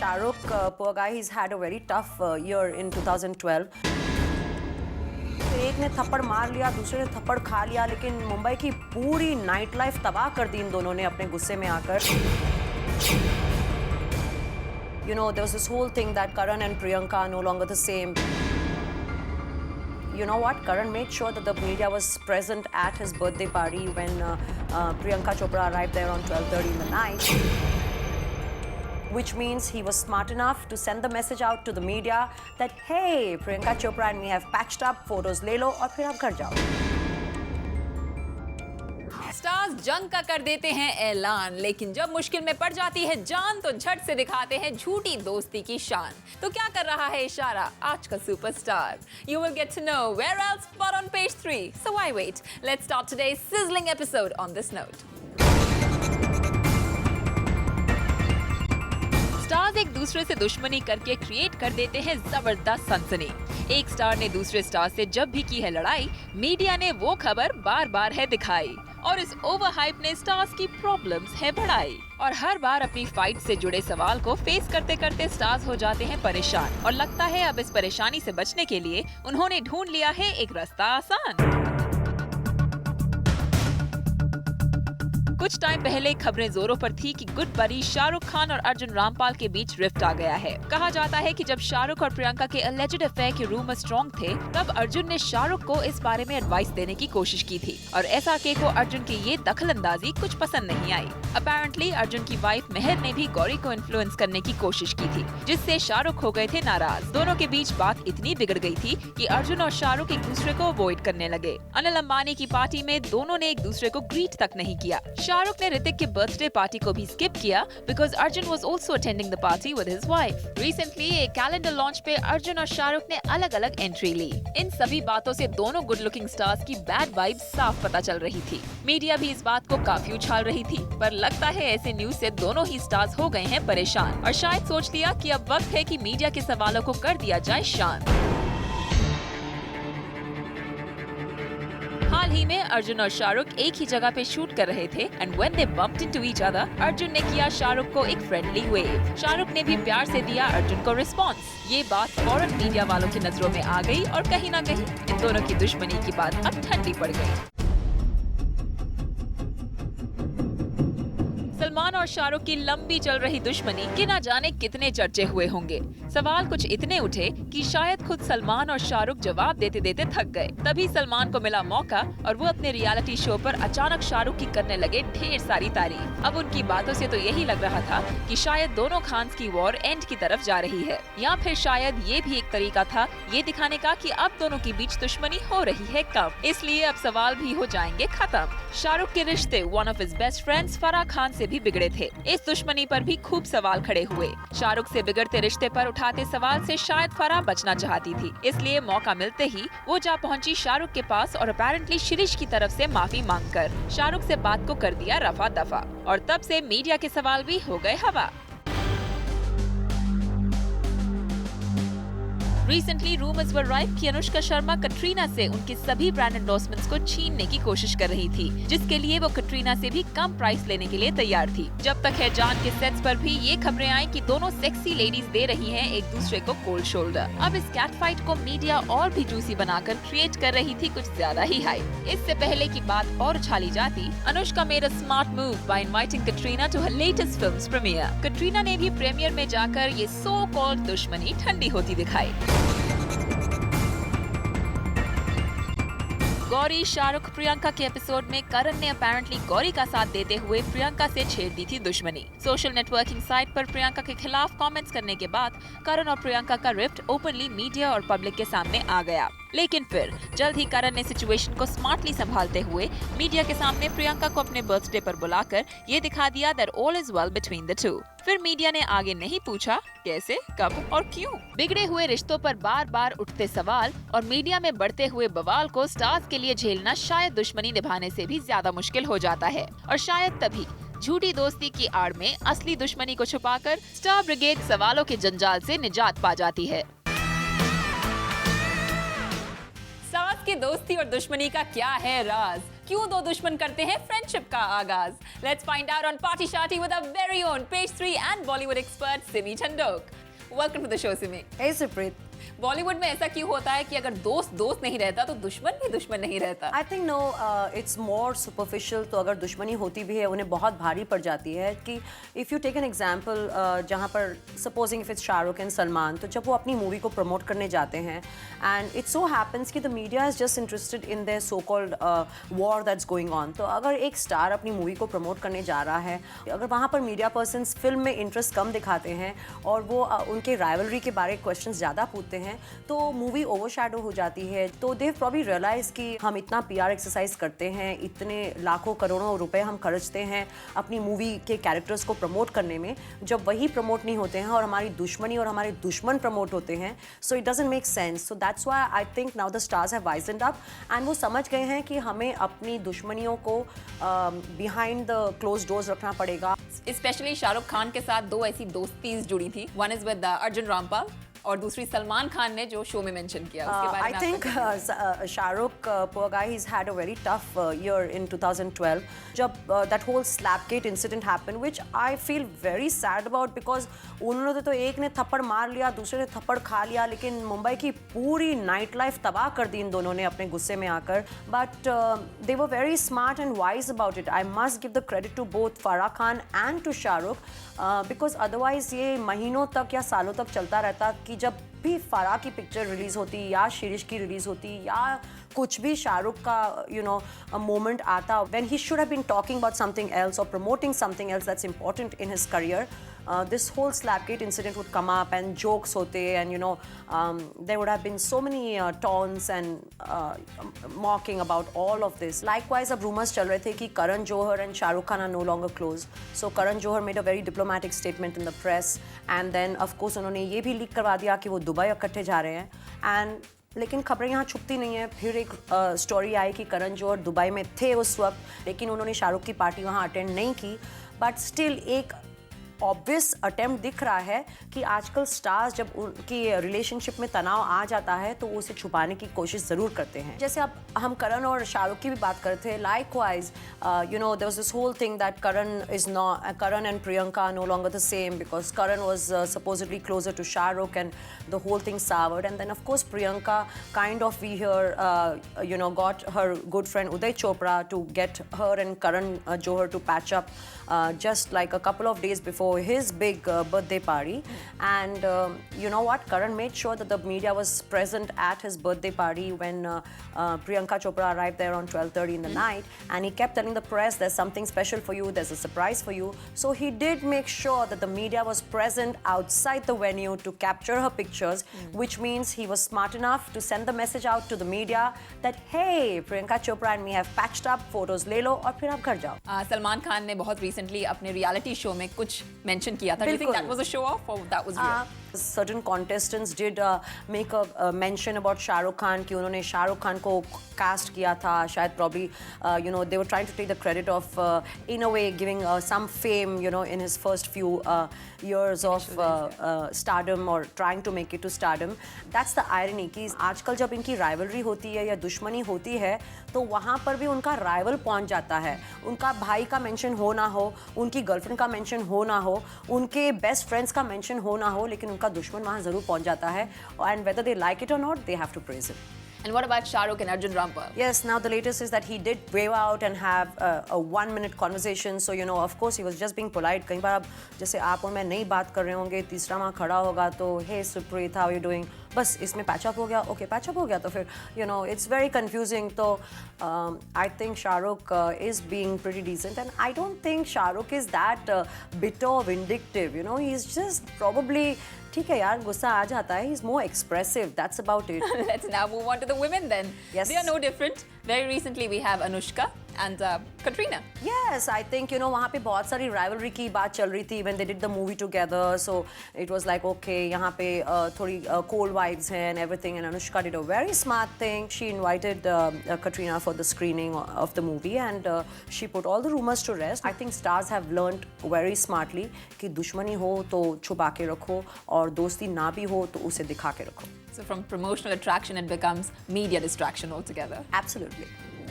Shahrukh, poor guy, he's had a very tough year in 2012. एक ने थप्पड़ मार लिया, दूसरे ने थप्पड़ खा लिया, लेकिन मुंबई की पूरी नाइट लाइफ तबाह कर दी इन दोनों ने अपने गुस्से में आकर. You know, there was this whole thing that Karan and Priyanka are no longer the same. You know what? Karan made sure that the media was present at his birthday party when Priyanka Chopra arrived there on 12:30 in the night. Which means he was smart enough to send the message out to the media that, hey, Priyanka Chopra and me have patched up, photos ले लो और फिर आप घर जाओ. Stars जंग का कर देते हैं ऐलान, लेकिन जब मुश्किल में पड़ जाती है जान तो झट से दिखाते हैं झूठी दोस्ती की शान. तो क्या कर रहा है इशारा आज का superstar? You will get to know where else but on page 3. So why wait? Let's start today's sizzling episode on this note. Stars एक दूसरे से दुश्मनी करके क्रिएट कर देते हैं जबरदस्त सनसनी. एक स्टार ने दूसरे स्टार से जब भी की है लड़ाई, मीडिया ने वो खबर बार बार है दिखाई और इस ओवर हाइप ने स्टार्स की प्रॉब्लम्स है बढ़ाई. और हर बार अपनी फाइट से जुड़े सवाल को फेस करते करते स्टार्स हो जाते हैं परेशान और लगता है अब इस परेशानी से बचने के लिए उन्होंने ढूंढ लिया है एक रास्ता आसान. कुछ टाइम पहले खबरें जोरों पर थी कि गुड बडी शाहरुख खान और अर्जुन रामपाल के बीच रिफ्ट आ गया है. कहा जाता है कि जब शाहरुख और प्रियंका के अलेज्ड अफेयर के रूमर स्ट्रॉन्ग थे, तब अर्जुन ने शाहरुख को इस बारे में एडवाइस देने की कोशिश की थी और एसआरके को अर्जुन की ये दखलंदाजी कुछ पसंद नहीं आई. अपेरेंटली अर्जुन की वाइफ मेहर ने भी गौरी को इन्फ्लुएंस करने की कोशिश की थी, जिससे शाहरुख हो गए थे नाराज. दोनों के बीच बात इतनी बिगड़ गई थी कि अर्जुन और शाहरुख एक दूसरे को अवॉइड करने लगे. अनिल अंबानी की पार्टी में दोनों ने एक दूसरे को ग्रीट तक नहीं किया. शाहरुख ने ऋतिक के बर्थडे पार्टी को भी स्किप किया because Arjun was also attending the party with his wife. Recently एक कैलेंडर लॉन्च पे अर्जुन और शाहरुख ने अलग अलग एंट्री ली. इन सभी बातों से दोनों गुड लुकिंग स्टार्स की बैड वाइब साफ पता चल रही थी. मीडिया भी इस बात को काफी उछाल रही थी, पर लगता है ऐसे न्यूज से दोनों ही स्टार्स हो गए हैं परेशान और शायद सोच लिया कि अब वक्त है कि मीडिया के सवालों को कर दिया जाए शांत. हाल ही में अर्जुन और शाहरुख एक ही जगह पे शूट कर रहे थे and when they bumped into each other, Arjun ने किया शाहरुख को एक फ्रेंडली वेव. शाहरुख ने भी प्यार से दिया अर्जुन को रिस्पॉन्स. ये बात फौरन मीडिया वालों की नजरों में आ गई और कहीं न कहीं इन दोनों की दुश्मनी की बात अब ठंडी पड़ गई. सलमान और शाहरुख की लंबी चल रही दुश्मनी के न जाने कितने चर्चे हुए होंगे. सवाल कुछ इतने उठे कि शायद खुद सलमान और शाहरुख जवाब देते देते थक गए. तभी सलमान को मिला मौका और वो अपने रियलिटी शो पर अचानक शाहरुख की करने लगे ढेर सारी तारीफ. अब उनकी बातों से तो यही लग रहा था कि शायद दोनों खान्स की वॉर एंड की तरफ जा रही है, या फिर शायद ये भी एक तरीका था ये दिखाने का कि अब दोनों के बीच दुश्मनी हो रही है कम. इसलिए अब सवाल भी हो जाएंगे खत्म. शाहरुख के रिश्ते one of his best friends Farah Khan से भी बिगड़े थे. इस दुश्मनी पर भी खूब सवाल खड़े हुए. शाहरुख से बिगड़ते रिश्ते पर उठाते सवाल से शायद फराह बचना चाहती थी, इसलिए मौका मिलते ही वो जा पहुंची शाहरुख के पास और अपेरेंटली शिरीष की तरफ से माफी मांगकर शाहरुख से बात को कर दिया रफा दफा. और तब से मीडिया के सवाल भी हो गए हवा. Recently, rumors were rife कि अनुष्का शर्मा कटरीना से उनके सभी ब्रांड एंडोर्समेंट्स को छीनने की कोशिश कर रही थी, जिसके लिए वो कटरीना से भी कम प्राइस लेने के लिए तैयार थी. जब तक है जान के सेट्स पर भी ये खबरें आई कि दोनों सेक्सी लेडीज दे रही हैं एक दूसरे को कोल्ड शोल्डर. अब इस कैट फाइट को मीडिया और भी जूसी बनाकर क्रिएट कर रही थी कुछ ज्यादा ही हाइप. इससे पहले की बात और उछाली जाती, Anushka made a smart move by inviting Katrina to her latest films premiere. Katrina ने भी प्रीमियर में जाकर ये सो कॉल्ड दुश्मनी ठंडी होती दिखाई. गौरी शाहरुख प्रियंका के एपिसोड में करण ने अपेरेंटली गौरी का साथ देते हुए प्रियंका से छेड़ दी थी दुश्मनी. सोशल नेटवर्किंग साइट पर प्रियंका के खिलाफ कमेंट्स करने के बाद करण और प्रियंका का रिफ्ट ओपनली मीडिया और पब्लिक के सामने आ गया. लेकिन फिर जल्द ही करण ने सिचुएशन को स्मार्टली संभालते हुए मीडिया के सामने प्रियंका को अपने बर्थडे पर बुलाकर ये दिखा दिया that all is well between the two. फिर मीडिया ने आगे नहीं पूछा कैसे, कब और क्यों. बिगड़े हुए रिश्तों पर बार बार उठते सवाल और मीडिया में बढ़ते हुए बवाल को स्टार्स के लिए झेलना शायद दुश्मनी निभाने से भी ज्यादा मुश्किल हो जाता है. और शायद तभी झूठी दोस्ती की आड़ में असली दुश्मनी को छुपाकर स्टार ब्रिगेड सवालों के जंजाल से निजात पा जाती है. स्टार्स की दोस्ती और दुश्मनी का क्या है राज? क्यों दो दुश्मन करते हैं फ्रेंडशिप का आगाज? Let's find out on Party Sharty with our very own page 3 and Bollywood expert Simi Chandok. Welcome to the show, Simi. Hey Supreet. Bollywood में ऐसा क्यों होता है कि अगर दोस्त दोस्त नहीं रहता तो दुश्मन भी दुश्मन नहीं रहता? I think no it's more superficial. तो अगर दुश्मनी होती भी है उन्हें बहुत भारी पड़ जाती है. कि if you take an example, जहाँ पर supposing if it's Shahrukh and Salman, तो जब वो अपनी मूवी को प्रमोट करने जाते हैं एंड इट सो हैपन्स कि the media is just interested in their so called war that's going on. तो अगर एक स्टार अपनी मूवी को प्रमोट करने जा रहा है, अगर वहाँ पर मीडिया पर्सनस फिल्म में इंटरेस्ट कम दिखाते हैं और वो उनके राइवलरी के बारे में क्वेश्चन ज़्यादा पूछते हैं, तो मूवी ओवरशैडो हो जाती है. तो दे प्रॉब्ली रियलाइज कि हम इतना पीआर एक्सरसाइज करते हैं, इतने लाखों करोड़ों रुपए हम खर्चते हैं अपनी मूवी के कैरेक्टर्स को प्रमोट करने में, जब वही प्रमोट नहीं होते हैं और हमारी दुश्मनी और हमारे दुश्मन प्रमोट होते हैं, so it doesn't make sense. So that's why I think now the stars have wisened up and वो समझ गए हैं कि हमें अपनी दुश्मनियों को बिहाइंड द क्लोज डोर्स रखना पड़ेगा. स्पेशली शाहरुख खान के साथ दो ऐसी दोस्तीज जुड़ी थी. One is with Arjun Rampal और दूसरी सलमान खान ने जो शो में मेंशन किया. उसके बारे में I think Shahrukh, poor guy, he's had a very tough year in 2012. जब that whole Slapgate incident happened, which I feel very sad about because उन्होंने तो एक ने थप्पड़ मार लिया, दूसरे ने थप्पड़ खा लिया, लेकिन मुंबई की पूरी नाइट लाइफ तबाह कर दी इन दोनों ने अपने गुस्से में आकर. But they were very smart and wise about it. I must give the credit to both Farah Khan and to Shahrukh. Because otherwise ये महीनों तक या सालों तक चलता रहता कि जब भी फराह की पिक्चर रिलीज होती या शिरीष की रिलीज होती या कुछ भी शाहरुख का मोमेंट आता, when he should have been talking about something else और promoting something else that's important in his career, this whole Slapgate incident would come up and jokes hote and there would have been so many taunts and mocking about all of this. Likewise, अब rumors चल रहे थे कि Karan Johar and Shahrukh Khan are no longer close. So Karan Johar made a very diplomatic statement in the press and then of course उन्होंने ये भी leak करवा दिया कि वो दुबई इकट्ठे जा रहे हैं. And लेकिन खबरें यहाँ छुपती नहीं है. फिर एक स्टोरी आई कि करण जौहर दुबई में थे उस वक्त, लेकिन उन्होंने शाहरुख की पार्टी वहाँ अटेंड नहीं की. बट स्टिल एक ऑब्वियस अटेम्प्ट दिख रहा है कि आजकल स्टार्स जब उनकी रिलेशनशिप में तनाव आ जाता है तो वो उसे छुपाने की कोशिश ज़रूर करते हैं. जैसे अब हम करण और शाहरुख की भी बात करते हैं. Likewise there was this whole thing that Karan and Priyanka no longer the same because Karan was supposedly closer to Shahrukh and the whole thing soured. And then of course Priyanka kind of we hear got her good friend Uday Chopra to get her and Karan Johar to patch up just like a couple of days before his big birthday party. And you know what, Karan made sure that the media was present at his birthday party when Priyanka Chopra arrived there on 12:30 in the night, and he kept telling the press there's something special for you, there's a surprise for you. So he did make sure that the media was present outside the venue to capture her pictures, which means he was smart enough to send the message out to the media that hey, Priyanka Chopra and me have patched up, photos ले लो और फिर आप घर जाओ. सलमान खान ने बहुत recently अपने reality show में कुछ मेंशन किया था. Do you think that was a show off or that was real? Certain contestants did make a mention about Shahrukh Khan कि उन्होंने शाहरुख खान को कास्ट किया था. शायद probably they were trying to take the credit of in a way giving some fame in his first few years of stardom or trying to make it to stardom. That's the irony कि आजकल जब इनकी rivalry होती है या दुश्मनी होती है तो वहाँ पर भी उनका राइवल पहुँच जाता है. उनका भाई का मेंशन हो ना हो, उनकी गर्लफ्रेंड का मेंशन हो ना हो, उनके बेस्ट फ्रेंड्स का मेंशन हो ना हो, लेकिन उनका दुश्मन वहाँ ज़रूर पहुँच जाता है. And whether they like it or not, they have to praise it. And what about Shahrukh and Arjun Rampal? Yes, now the latest is that he did wave out and have a 1-minute conversation. So of course he was just being polite. कई बार अब जैसे आप और मैं नई बात कर रहे होंगे, तीसरा वहाँ खड़ा होगा तो hey Supreet, how are you doing? बस इसमें पैचअप हो गया, ओके पैचअप हो गया तो फिर it's very confusing. तो I think Shahrukh is being pretty decent and I don't think Shahrukh is that bitter or vindictive. He's just probably ठीक है यार, गुस्सा आ जाता है. He's more expressive. That's about it. Let's now move on to the women then. Yes. They are no different. Very recently we have Anushka and Katrina. Yes, I think वहाँ पे बहुत सारी rivalry की बात चल रही थी when they did the movie together. So it was like okay, यहाँ पे थोड़ी cold vibes हैं and everything. And Anushka did a very smart thing. She invited Katrina for the screening of the movie and she put all the rumors to rest. I think stars have learned very smartly कि दुश्मनी हो तो छुपा के रखो और दोस्ती ना भी हो तो उसे दिखा के रखो. So from promotional attraction it becomes media distraction altogether. Absolutely.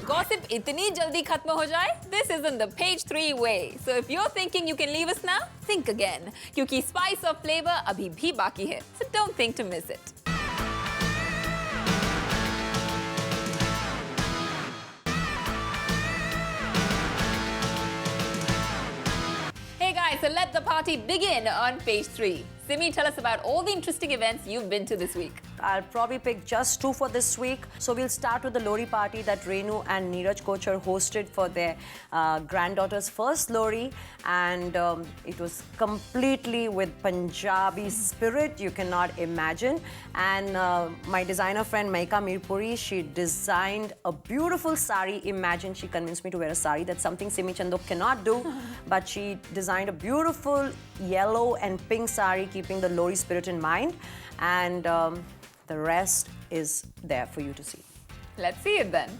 Gossip itni jaldi khatm ho jaye? This isn't the page 3 way. So if you're thinking you can leave us now, think again. Kyunki spice of flavor abhi bhi baki hai. So don't think to miss it. Hey guys, so let the party begin on page 3. Simi, tell us about all the interesting events you've been to this week. I'll probably pick just 2 for this week. So we'll start with the Lori party that Renu and Neeraj Kochar hosted for their granddaughter's first Lori. And it was completely with Punjabi spirit, you cannot imagine. And my designer friend Maika Mirpuri, she designed a beautiful sari. Imagine, she convinced me to wear a sari. That's something Simi Chandok cannot do. But she designed a beautiful yellow and pink sari, keeping the Lori spirit in mind. And the rest is there for you to see. Let's see it then.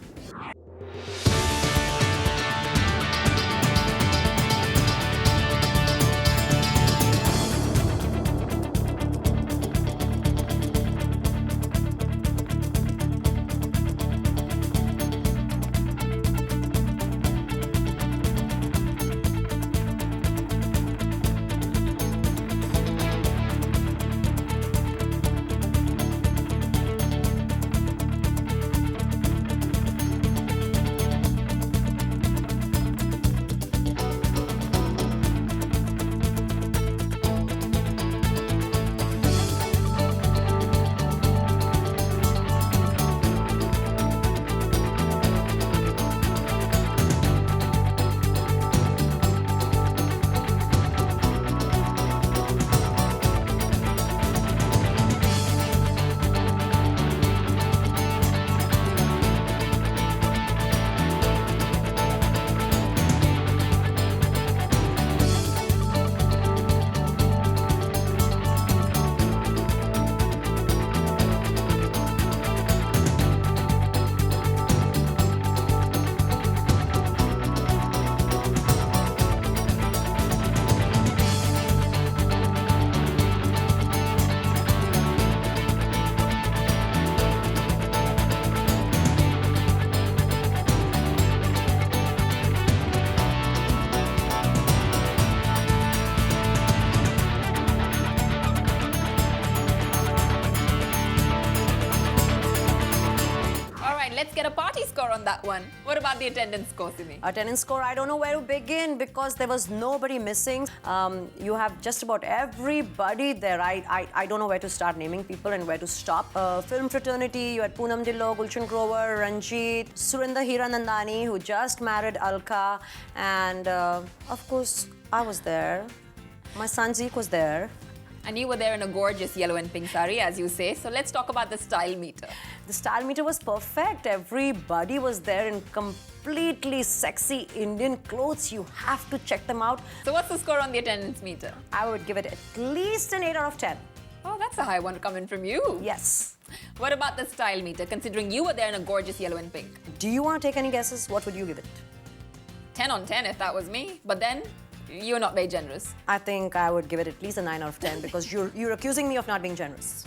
Let's get a party score on that one. What about the attendance score, Simi? Attendance score, I don't know where to begin because there was nobody missing. You have just about everybody there. I don't know where to start naming people and where to stop. Film fraternity, you had Poonam Dillo, Gulshan Grover, Ranjit, Surinder Hiranandani, who just married Alka, and of course, I was there. My son Zeke was there. And you were there in a gorgeous yellow and pink sari, as you say. So let's talk about the style meter. The style meter was perfect. Everybody was there in completely sexy Indian clothes. You have to check them out. So what's the score on the attendance meter? I would give it at least an 8 out of 10. Oh, that's a high one coming from you. Yes. What about the style meter, considering you were there in a gorgeous yellow and pink? Do you want to take any guesses? What would you give it? 10 on 10 if that was me. But then, you're not very generous. I think I would give it at least a 9 out of 10 because you're accusing me of not being generous.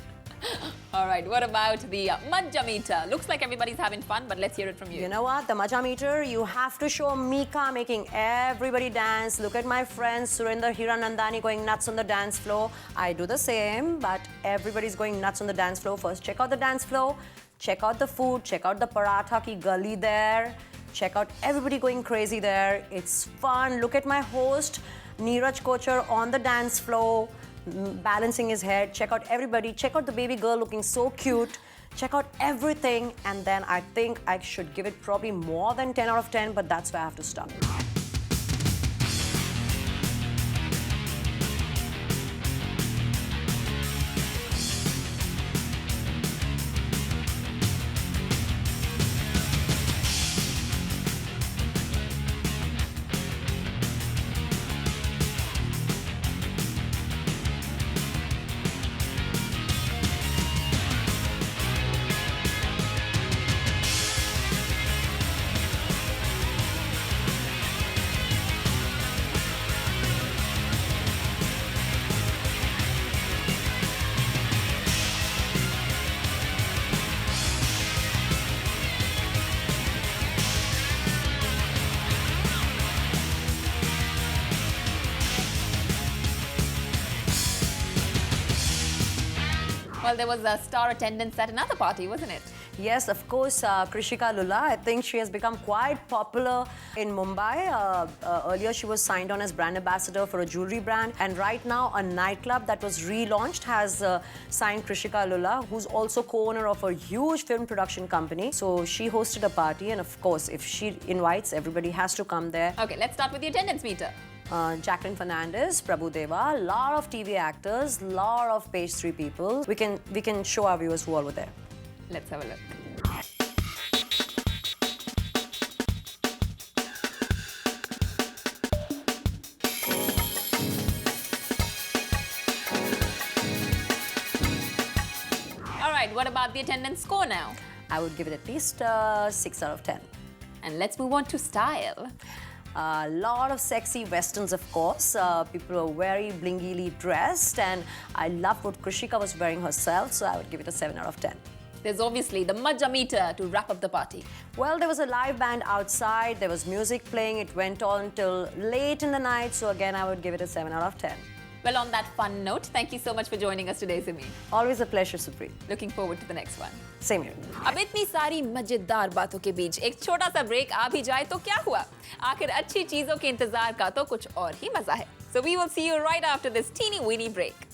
All right, what about the Majja meter? Looks like everybody's having fun, but let's hear it from you. You know what? The Majja meter, you have to show Mika making everybody dance. Look at my friend Surinder Hiranandani going nuts on the dance floor. I do the same, but everybody's going nuts on the dance floor. First, check out the dance floor. Check out the food. Check out the paratha ki gali there. Check out everybody going crazy there. It's fun. Look at my host, Neeraj Kochar, on the dance floor, balancing his head. Check out everybody. Check out the baby girl looking so cute. Check out everything. And then I think I should give it probably more than 10 out of 10, but that's where I have to stop. Well, there was a star attendance at another party, wasn't it? Yes, of course, Krishika Lulla. I think she has become quite popular in Mumbai. Earlier, she was signed on as brand ambassador for a jewelry brand. And right now, a nightclub that was relaunched has signed Krishika Lulla, who's also co-owner of a huge film production company. So she hosted a party. And of course, if she invites, everybody has to come there. Okay, let's start with the attendance meter. Jacqueline Fernandez, Prabhu Deva, lot of TV actors, lot of page 3 people. We can show our viewers who all were there. Let's have a look. All right, what about the attendance score now? I would give it at least 6 out of 10. And let's move on to style. A lot of sexy westerns, of course. People are very blingily dressed, and I loved what Krishika was wearing herself, so I would give it a 7 out of 10. There's obviously the Majja meter to wrap up the party. Well, there was a live band outside, there was music playing, it went on till late in the night, so again I would give it a 7 out of 10. Well, on that fun note, thank you so much for joining us today, Simi. Always a pleasure, Supreet. Looking forward to the next one. Same here. अब इतनी सारी मजेदार बातों के बीच एक छोटा सा break आ भी जाए तो क्या हुआ? आखिर अच्छी चीजों के इंतजार का तो कुछ और ही मजा है. So we will see you right after this teeny weeny break.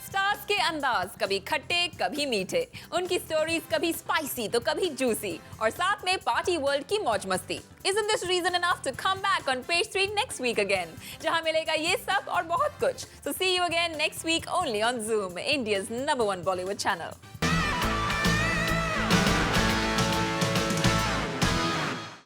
Stars के अंदाज कभी खट्टे कभी मीठे, उनकी स्टोरीज कभी स्पाइसी तो कभी जूसी, और साथ में पार्टी वर्ल्ड की मौज मस्ती. Isn't this reason enough to come back on page 3 next week again? जहां मिलेगा ये सब और बहुत कुछ. So see you again next week only on Zoom, India's #1 Bollywood channel.